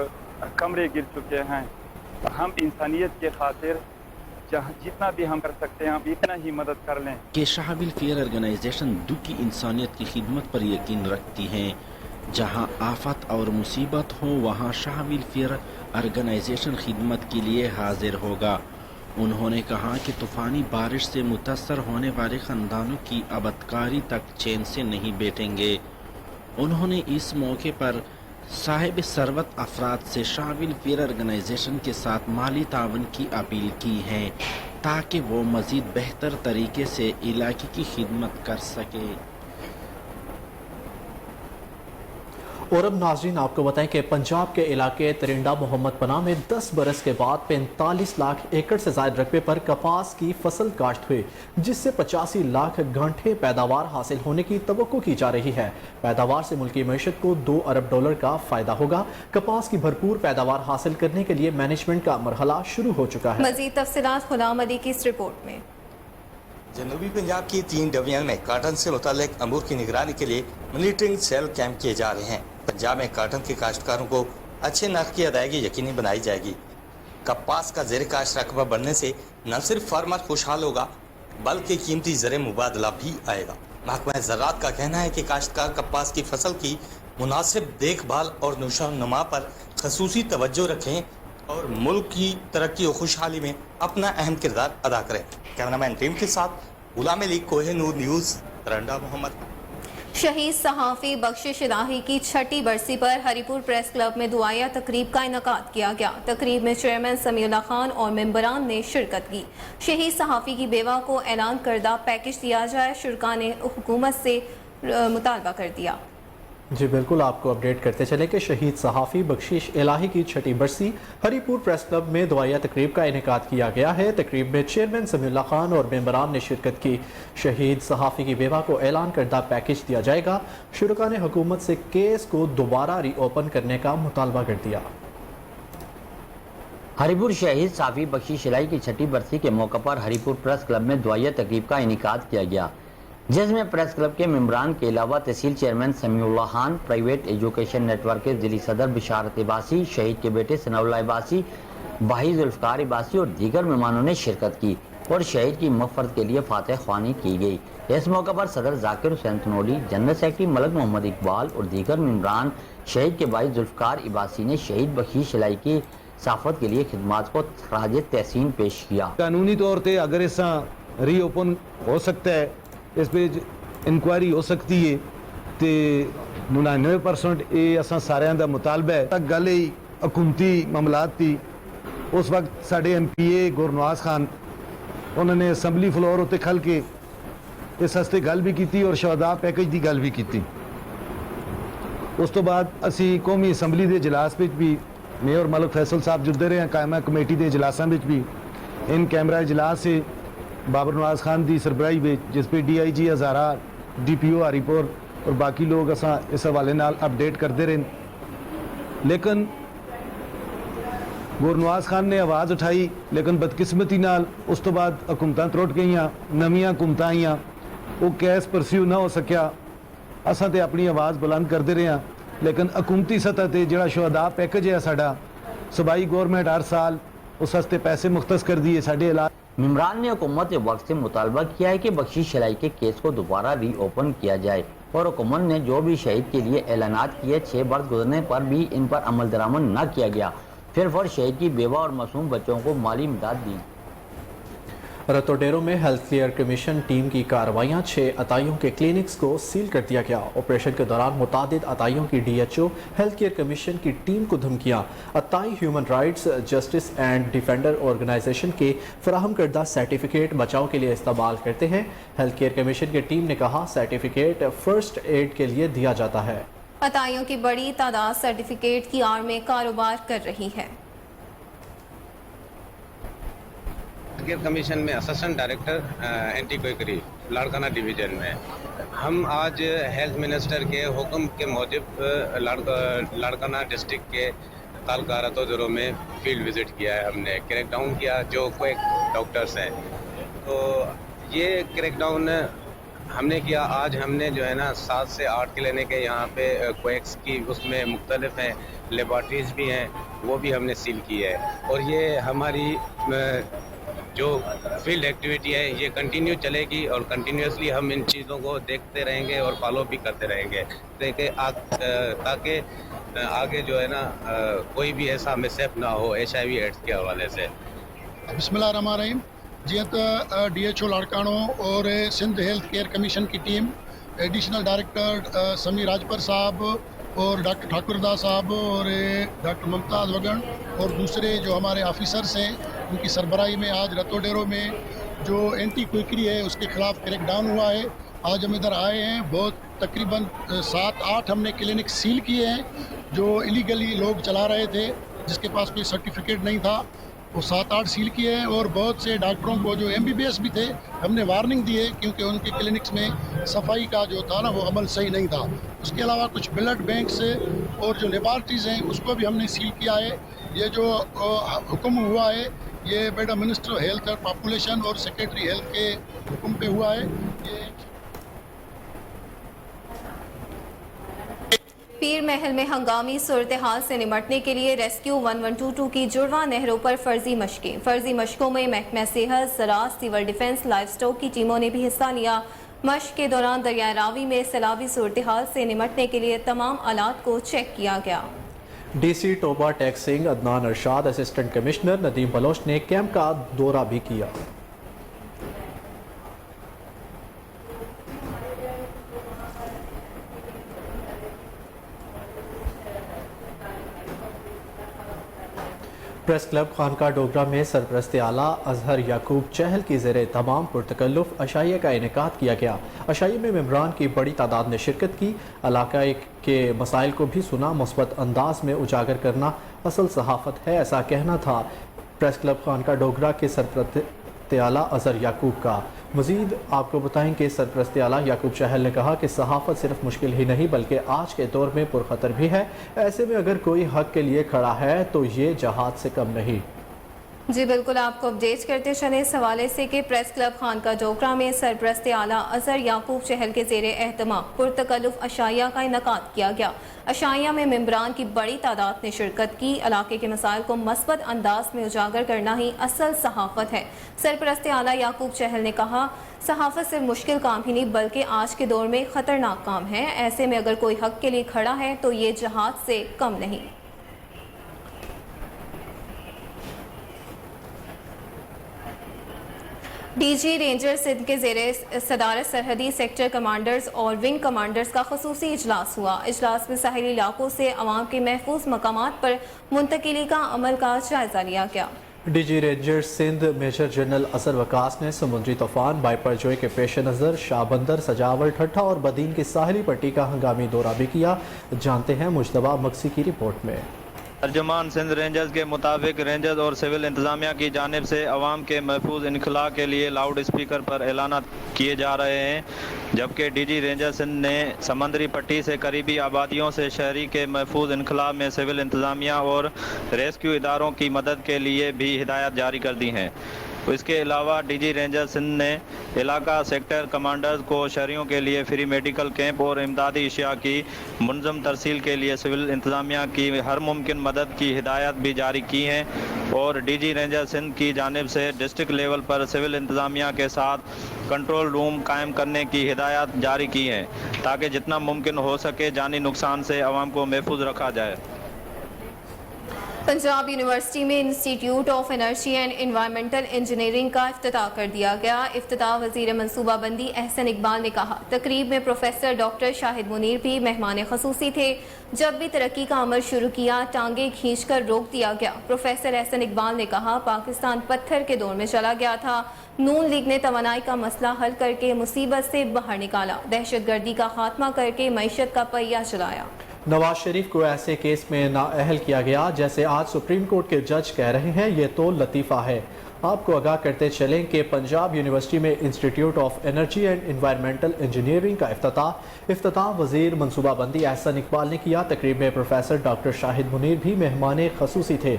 कमरे गिर चुके हैं, हम इंसानियत के खातिर जितना भी हम कर सकते हैं हम इतना ही मदद कर लें। कि शाह वेलफेयर ऑर्गेनाइजेशन दुखी इंसानियत की खिदमत पर यकीन रखती है। जहां आफत और मुसीबत हो वहां शाह वेलफेयर ऑर्गेनाइजेशन खिदमत के लिए हाजिर होगा। उन्होंने कहा कि तूफ़ानी बारिश से मुतासर होने वाले ख़ानदानों की आबदकारी तक चैन से नहीं बैठेंगे। उन्होंने इस मौके पर साहिब सरवत अफराद से शाह वेलफेयर ऑर्गेनाइजेशन के साथ माली तावन की अपील की है ताकि वो मज़ीद बेहतर तरीके से इलाके की खिदमत कर सके। और अब नाज़रीन आपको बताएं कि पंजाब के इलाके तिरिंडा मोहम्मद पनाह में 10 बरस के बाद 45 लाख एकड़ से ज़ायद रकबे पर कपास की फसल काश्त हुई, जिससे 85 लाख घंटे पैदावार हासिल होने की तवक्को की जा रही है। पैदावार से मुल्की मईशत को $2 अरब का फ़ायदा होगा। कपास की भरपूर पैदावार हासिल करने के लिए मैनेजमेंट का मरहला शुरू हो चुका है। मज़ीद तफसीलात गुलाम अली की इस रिपोर्ट में। जनूबी पंजाब की 3 डिवीजन में काटन से मुतालिक अमूर की निगरानी के लिए मॉनिटरिंग सेल कैंप किए जा रहे हैं। पंजाब में काटन के काश्तकारों को अच्छे नर्ख की अदायगी यकीनी बनाई जाएगी। कपास का ज़ेर काश्त रकबा बढ़ने से न सिर्फ फार्मर खुशहाल होगा बल्कि कीमती ज़र मुबादला भी आएगा। महकमा ज़राअत का कहना है कि काश्तकार कपास की फसल की मुनासिब देखभाल और नुमा पर खसूसी तवज्जो रखें और मुल्क की तरक्की और खुशहाली में अपना अहम किरदार अदा करें। कैमरामैन टीम के साथ गुलाम अली, कोहिनूर न्यूज़, तिरिंडा मोहम्मद। शहीद सहाफ़ी बख्शिश इलाही की 6ठी बरसी पर हरीपुर प्रेस क्लब में दुआया तकरीब का इनकाद किया गया। तकरीब में चेयरमैन समीउल्लाह खान और मेंबरान ने शिरकत की। शहीद सहाफ़ी की बेवा को ऐलान करदा पैकेज दिया जाए, शुरका ने हुकूमत से मुतालबा कर दिया। जी बिल्कुल, आपको अपडेट करते चले कि शहीद सहाफ़ी बख्शिश इलाही की 6ठी बरसी हरीपुर प्रेस क्लब में दुआया तकरीब का इनेकाद किया गया है। तकरीब में चेयरमैन समीउल्लाह खान और मेंबरान ने शिरकत की। शहीद सहाफ़ी की बेवा को ऐलान करदा पैकेज दिया जाएगा। शुरका ने हुकूमत से केस को दोबारा रीओपन करने का मुतालबा कर दिया। हरीपुर शहीद सहाफ़ी बख्शिश इलाही की 6ठी बरसी के मौके पर हरीपुर प्रेस क्लब में दुआया तकरीब का इनेकाद किया गया, जिसमें प्रेस क्लब के मेंबरान के अलावा तहसील chairman Samiullah Khan, private education network के जिली सदर बिशारत इबासी, शहीद के बेटे सनाउल्लाह इबासी, भाई जुल्फ़कार इबासी और दीगर मेहमानों ने शिरकत की और शहीद की मग़फ़रत के लिए फातह ख्वानी की गई। इस मौके पर सदर जाकिर हुसैन तनोली, जनरल सेक्रेटरी मलक मोहम्मद इकबाल और दीगर मेंबरान शहीद के भाई जुल्फ़कार इबासी ने शहीद बख्शिश इलाही की साफत के लिए खिदमात को खराज तहसीन पेश किया। कानूनी तौर पर अगर इस रीओपन हो सकता है, इस पर इंक्वायरी हो सकती है। तो 99% ये असा सारिਆਂ ਦਾ मुतालबा है। तक गल ही हुकूमती मामलात थी। उस वक्त साढ़े MPA गुरनवाज खान उन्होंने असैम्बली फ्लोर उत्ते खल के इस हस्ते गल भी की और शहदा पैकेज की गल भी की। उस तो बाद असी कौमी असैम्बली के इजलास में भी मेयर मलिक फैसल साहब जुड़ते रहे हैं, कायमा कमेटी के इजलासों में भी इन कैमरा इजलास से बाबर नवाज खान की सरबराही में जिस पे DIG हज़ारा, DPO हरीपुर और बाकी लोग असा इस हवाले नाल अपडेट करते रहे। लेकिन गुरनवाज खान ने आवाज़ उठाई, लेकिन बदकिस्मती नाल उस तो बाद हुकूमतां त्रुट गईयां, नवीं हुकूमतां आईयां, वो कैस परस्यू ना हो सकिया। असां ते अपनी आवाज़ बुलंद करते रहे हैं, लेकिन हुकूमती सतह पर जो शहदा पैकेज है साडा, सूबाई गौरमेंट हर साल उस हस्ते पैसे मुख्तस कर दिए। साढ़े इलाज इमरान ने हुकूमत वक्त से मुतालबा किया है कि बख्शीश शलाई के केस को दोबारा रीओपन किया जाए और हुकूमत ने जो भी शहीद के लिए ऐलानात किए 6 बरस गुजरने पर भी इन पर अमल दरामद न किया गया। फिर शहीद की बेवा और मासूम बच्चों को माली इमदाद दी। रतोडेरो में हेल्थ केयर कमीशन टीम की कार्रवाइयाँ 6 अताइयों के क्लिनिक्स को सील कर दिया गया। ऑपरेशन के दौरान मुतादिद अताइयों की DHO हेल्थ केयर कमीशन की टीम को धमकियाँ। अताई human rights justice and defender organisation के फराहम करदा सर्टिफिकेट बचाव के लिए इस्तेमाल करते हैं। हेल्थ केयर कमीशन की टीम ने कहा सर्टिफिकेट फर्स्ट एड के लिए दिया जाता है। अताइयों की बड़ी तादाद सर्टिफिकेट की आड़ में कारोबार कर रही है। केयर कमीशन में assistant director anti quackery Larkana division में हम आज हेल्थ मिनिस्टर के हुक्म के मुजिब लाड़काना डिस्ट्रिक्ट के तालका रतोडेरो में फील्ड विजिट किया है। हमने क्रैकडाउन किया जो क्वेक डॉक्टर्स हैं, तो ये क्रैकडाउन हमने किया। आज हमने जो है ना 7 से 8 क्लिनिक है यहाँ पे क्वेक्स की, उसमें मुख्तलिफ हैं, लेबॉर्ट्रीज भी हैं, वो भी हमने सील की है। और ये हमारी जो फील्ड एक्टिविटी है ये कंटिन्यू चलेगी और कंटिन्यूसली हम इन चीज़ों को देखते रहेंगे और फॉलो भी करते रहेंगे ताकि आगे जो है ना कोई भी ऐसा मिसहैप ना हो HIV एड्स के हवाले से। बिस्मिल्लाहिर्रहमानिर्रहीम। जी तो DHO लाड़कानो और सिंध हेल्थ केयर कमीशन की team additional director Sameer Rajpar साहब और डॉक्टर ठाकुरदास साहब और डॉक्टर मुमताज़ वगन और दूसरे जो हमारे ऑफिसर्स हैं उनकी सरबराही में आज रतोडेरो में जो एंटी क्विकरी है उसके खिलाफ क्रैकडाउन हुआ है। आज हम इधर आए हैं, बहुत तकरीबन 7-8 हमने क्लिनिक सील किए हैं जो इलीगली लोग चला रहे थे, जिसके पास कोई सर्टिफिकेट नहीं था, वो 7-8 सील किए हैं। और बहुत से डॉक्टरों को जो MBBS भी थे हमने वार्निंग दी है क्योंकि उनके क्लिनिक्स में सफाई का जो था ना वो अमल सही नहीं था। उसके अलावा कुछ ब्लड बैंक से और जो लेबॉर्ट्रीज़ हैं उसको भी हमने सील किया है। ये जो हुक्म हुआ है ये मैडम मिनिस्टर हेल्थ और पॉपुलेशन और सेक्रेटरी हेल्थ के हुक्म पे हुआ है। ये पीर महल में हंगामी सूरत हाल से निमटने के लिए रेस्क्यू 1122 की जुड़वा नहरों पर फर्जी मशकों में महकमा सेहत, ज़राअत, सिविल डिफेंस, लाइफ स्टॉक की टीमों ने भी हिस्सा लिया। मशक के दौरान दरिया रावी में सैलाबी सूरत हाल से निमटने के लिए तमाम आलात को चेक किया गया। DC Toba Tek Singh, Adnan Arshad, assistant commissioner Nadeem Baloch ने कैंप का दौरा भी किया। प्रेस क्लब खानका डोगरा में सरपरस्त आला अजहर याकूब चहल की ज़ेरे तमाम पुरतकल्लुफ़ अशाइया का इनेकाद किया गया। अशाइया में मेम्बरान की बड़ी तादाद ने शिरकत की। इलाक़े के मसाइल को भी सुना। मुस्बत अंदाज में उजागर करना असल सहाफ़त है, ऐसा कहना था प्रेस क्लब खानका डोगरा के सरपरस्त आला अजहर याकूब का। मज़ीद आपको बताएं कि सरपरस्त आला याकूब चहल ने कहा कि सहाफ़त सिर्फ मुश्किल ही नहीं बल्कि आज के दौर में पुरखतर भी है। ऐसे में अगर कोई हक के लिए खड़ा है तो ये जहाद से कम नहीं। जी बिल्कुल, आपको अपडेट करते चले इस हवाले से कि प्रेस क्लब खानका डोगरा में सरपरस्त आला अजहर याकूब चहल के ज़ेरे एहतमाम पुरतकल्लुफ़ अशाइया का इनेकाद किया गया। अशाइया में मेम्बरान की बड़ी तादाद ने शिरकत की। इलाके के मसाइल को मस्बत अंदाज में उजागर करना ही असल सहाफ़त है। सरपरस्त आला याकूब चहल ने कहा सहाफ़त सिर्फ मुश्किल काम ही नहीं बल्कि आज के दौर में ख़तरनाक काम है। ऐसे में अगर कोई हक के लिए खड़ा है तो ये जहाद से कम नहीं। डीजी रेंजर सिंध के ज़ेरे सदारत सरहदी सेक्टर कमांडर्स और विंग कमांडर्स का खसूसी इजलास हुआ। इजलास में साहिली इलाकों से अवाम के महफूज मकामात पर मुंतकिली का अमल का जायजा लिया गया। DG ranger Sindh major general Asar Waqas ने समुद्री तूफान बाइपरजोई के पेश नज़र शाहबंदर, सजावल, ठट्ठा और बदीन की साहिली पट्टी का हंगामी दौरा भी किया। जानते हैं मुश्तबा मक्सी की रिपोर्ट में। तर्जुमान सिंध रेंजर्स के मुताबिक रेंजर्स और सिविल इंतजामिया की जानिब से अवाम के महफूज इनखला के लिए लाउड स्पीकर पर ऐलान किए जा रहे हैं, जबकि डीजी रेंजर सिंध ने समंदरी पट्टी से करीबी आबादियों से शहरी के महफूज इनखला में सिविल इंतजामिया और रेस्क्यू इदारों की मदद के लिए भी हिदायत जारी कर दी हैं। इसके अलावा डीजी रेंजर सिंध ने इलाका सेक्टर कमांडर्स को शहरियों के लिए फ्री मेडिकल कैंप और इमदादी अशिया की मुनज़्ज़म तरसील के लिए सिविल इंतजामिया की हर मुमकिन मदद की हिदायत भी जारी की हैं और डीजी रेंजर सिंध की जानिब से डिस्ट्रिक्ट लेवल पर सिविल इंतजामिया के साथ कंट्रोल रूम कायम करने की हिदायत जारी की हैं ताकि जितना मुमकिन हो सके जानी नुकसान से आवाम को महफूज रखा जाए। पंजाब यूनिवर्सिटी में institute of energy and environmental engineering का इफ्तिताह कर दिया गया। इफ्तिताह वजीर मनसूबाबंदी एहसन इकबाल ने कहा। तकरीब में प्रोफेसर डॉक्टर शाहिद मुनीर भी मेहमान खसूसी थे। जब भी तरक्की का अमल शुरू किया टांगे खींचकर रोक दिया गया। प्रोफेसर एहसन इकबाल ने कहा, पाकिस्तान पत्थर के दौर में चला गया था। नून लीग ने तवानाई का मसला हल करके मुसीबत से बाहर निकाला, दहशतगर्दी का खात्मा करके मईशत का पहिया चलाया। नवाज शरीफ को ऐसे केस में नाअहल किया गया जैसे आज सुप्रीम कोर्ट के जज कह रहे हैं, ये तो लतीफ़ा है। आपको आगाह करते चलें कि पंजाब यूनिवर्सिटी में institute of energy and environmental engineering का इफ्तिताह वजीर मनसूबाबंदी एहसन इकबाल ने किया। तकरीब में प्रोफेसर डॉक्टर शाहिद मुनीर भी मेहमान खसूसी थे।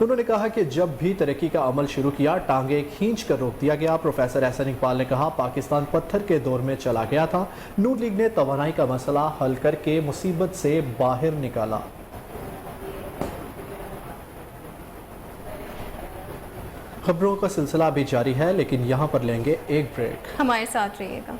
उन्होंने कहा कि जब भी तरक्की का अमल शुरू किया टांगे खींच कर रोक दिया गया। प्रोफेसर एहसन इकबाल ने कहा, पाकिस्तान पत्थर के दौर में चला गया था। नून लीग ने तवानाई का मसला हल करके मुसीबत से बाहर निकाला। खबरों का सिलसिला भी जारी है, लेकिन यहाँ पर लेंगे एक ब्रेक। हमारे साथ रहिएगा।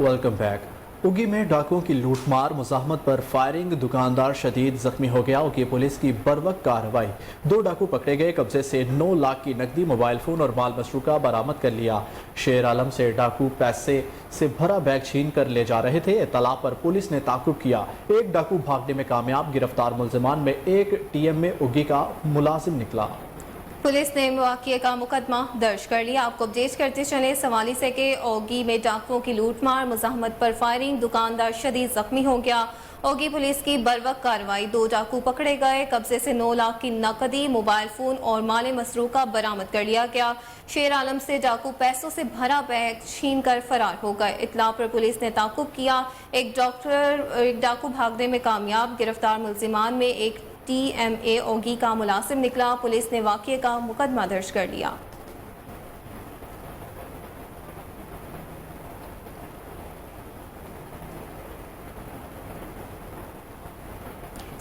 Welcome back. उगी में डाकुओं की लूटमार, मुज़ाहमत पर फायरिंग, दुकानदार शदीद जख्मी हो गया। उगी पुलिस की बरवक्त कार्रवाई, 2 डाकू पकड़े गए। कब्जे से 9 लाख की नकदी, मोबाइल फ़ोन और माल मसरूका बरामद कर लिया। शेर आलम से डाकू पैसे से भरा बैग छीन कर ले जा रहे थे। इत्तला पर पुलिस ने ताक़ुब किया। एक डाकू भागने में कामयाब। गिरफ्तार मुलजिमान में एक टीएम में उगी का मुलाजिम निकला। पुलिस ने वाक़ये का मुकदमा दर्ज कर लिया। आपको अपडेट करते चले। सवाली से के ओगी में डाकुओं की लूटमार, मुज़ाहमत पर फायरिंग, दुकानदार शदीद जख्मी हो गया। ओगी पुलिस की बरवक्त कार्रवाई, 2 डाकू पकड़े गए। कब्जे से 9 लाख की नकदी, मोबाइल फ़ोन और माल मसरूका बरामद कर लिया गया। शेर आलम से डाकू पैसों से भरा बैग छीन कर फरार हो गए। इत्तला पर पुलिस ने ताक़ुब किया। एक डाकू भागने में कामयाब। गिरफ्तार मुलजिमान में एक TMA ओगी का मुलाजिम निकला। पुलिस ने वाक़ये का मुकदमा दर्ज कर लिया।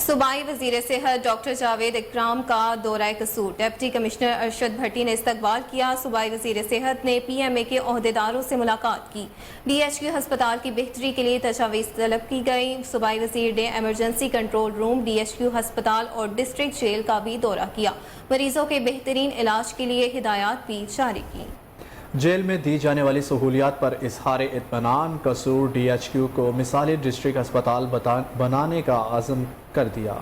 सूबाई वज़ीर सेहत डॉक्टर जावेद इकराम का दौरा कसूर, डिप्टी कमिश्नर अरशद भट्टी ने इस्तकबाल किया। सूबाई वज़ीर सेहत ने PMA के ओहदेदारों से मुलाकात की। DHQ अस्पताल की बेहतरी के लिए तजावीज़ तलब की गई। सूबाई वज़ीर ने एमरजेंसी कंट्रोल रूम, DHQ अस्पताल और डिस्ट्रिक्ट जेल का भी दौरा किया। मरीजों के बेहतरीन इलाज के लिए हिदायत भी जारी की। जेल में दी जाने वाली सहूलियात पर इजहार इत्मीनान, कसूर DHQ को मिसाली डिस्ट्रिक्ट अस्पताल बनाने का आज़म कर दिया।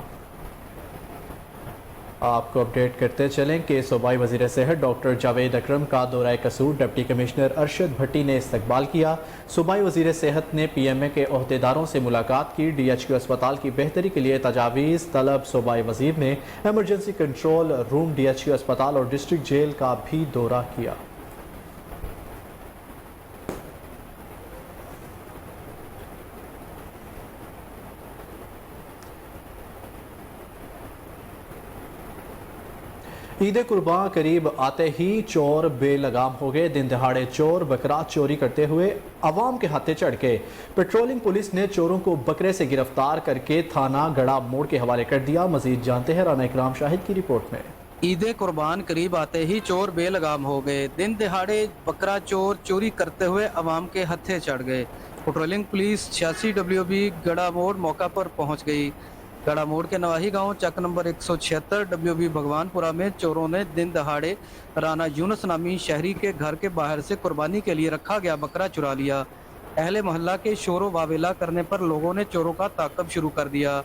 आपको अपडेट करते चलें कि सूबाई वज़ीर सेहत डॉक्टर जावेद इकराम का दौरा कसूर डिप्टी कमिश्नर अरशद भट्टी ने इस्तकबाल किया। सूबाई वज़ीर सेहत ने PMA के ओहदेदारों से मुलाकात की। DHQ अस्पताल की बेहतरी के लिए तजावीज़ तलब। सूबाई वज़ीर ने एमरजेंसी कंट्रोल रूम, DHQ अस्पताल और डिस्ट्रिक्ट जेल का भी दौरा किया। ईद कुर्बान करीब आते ही चोर बेलगाम हो गए। दिन दहाड़े चोर बकरा चोरी करते हुए अवाम के हाथे चढ़ गए। पेट्रोलिंग पुलिस ने चोरों को बकरे से गिरफ्तार करके थाना गड़ा मोड़ के हवाले कर दिया। मजीद जानते हैं राना इकराम शाहिद की रिपोर्ट में। ईद कुर्बान करीब आते ही चोर बेलगाम हो गए। दिन दिहाड़े बकरा चोर चोरी करते हुए अवाम के हत्थे चढ़ गए। पेट्रोलिंग पुलिस 86 WB गड़ा मोड़ मौका पर पहुंच गई। गड़ा मोड़ के नवाही गांव चक नंबर 176 WB भगवानपुरा में चोरों ने दिन दहाड़े राना यूनुस नामी शहरी के घर के बाहर से कुर्बानी के लिए रखा गया बकरा चुरा लिया। अहले मोहल्ला के शोरो वावेला करने पर लोगों ने चोरों का ताक़ब शुरू कर दिया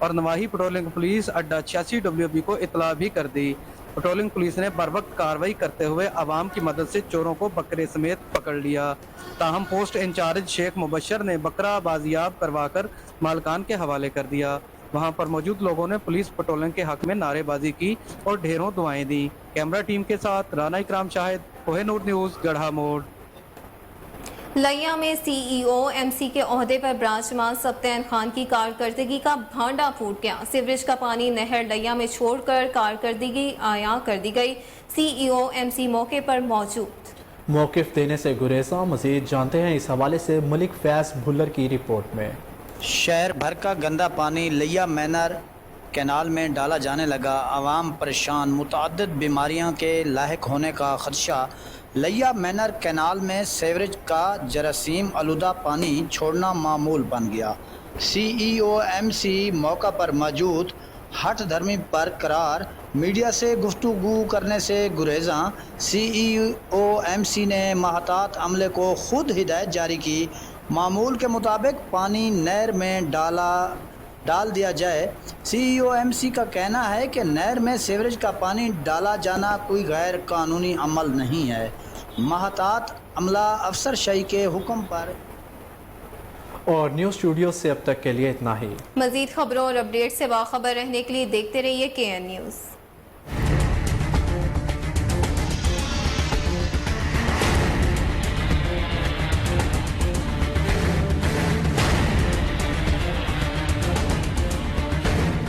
और नवाही पेट्रोलिंग पुलिस अड्डा 86 WB को इतला भी कर दी। पेट्रोलिंग पुलिस ने बर वक्त कार्रवाई करते हुए आवाम की मदद से चोरों को बकरे समेत पकड़ लिया। ताहम पोस्ट इंचार्ज शेख मुबशर ने बकरा बाजियाब करवाकर मालकान के हवाले कर दिया। वहां पर मौजूद लोगों ने पुलिस पेट्रोलिंग के हक में नारेबाजी की और ढेरों दुआएं दी। कैमरा टीम के साथ राना इकराम शाहिद, कोहिनूर न्यूज़, गढ़ा मोड़। लिया में CEO MC के ओहदे पर ब्रांचमान सब्तैन खान की कारकर्दगी का भांडा फूट गया। सीवरेज का पानी नहर लिया में छोड़कर कारकर्दगी आया कर दी गई। CEO MC मौके पर मौजूद। मौक़िफ़ देने से गुरेज़ा। मजीद जानते हैं इस हवाले से मलिक फैज़ भुल्लर की रिपोर्ट में। शहर भर का गंदा पानी लिया मैनर कैनाल में डाला जाने लगा। आवाम परेशान, मुतअद्दिद बीमारियों के लाहिक होने का खदशा। लिया मैनर कैनाल में सीवरेज का जरासीम आलूदा पानी छोड़ना मामूल बन गया। CEO MC मौका पर मौजूद, हठ धर्मी पर करार, मीडिया से गुफ्तगू करने से गुरेज़ा। CEO MC ने महतात अमले को खुद हिदायत जारी की, मामूल के मुताबिक पानी नहर में डाल दिया जाए। CEO MC का कहना है कि नहर में सीवरेज का पानी डाला जाना कोई गैर कानूनी अमल नहीं है। महतात अमला अफसर शाही के हुक्म पर। और न्यूज़ स्टूडियो से अब तक के लिए इतना ही। मजीद खबरों और अपडेट से बाखबर रहने के लिए देखते रहिए KN न्यूज़।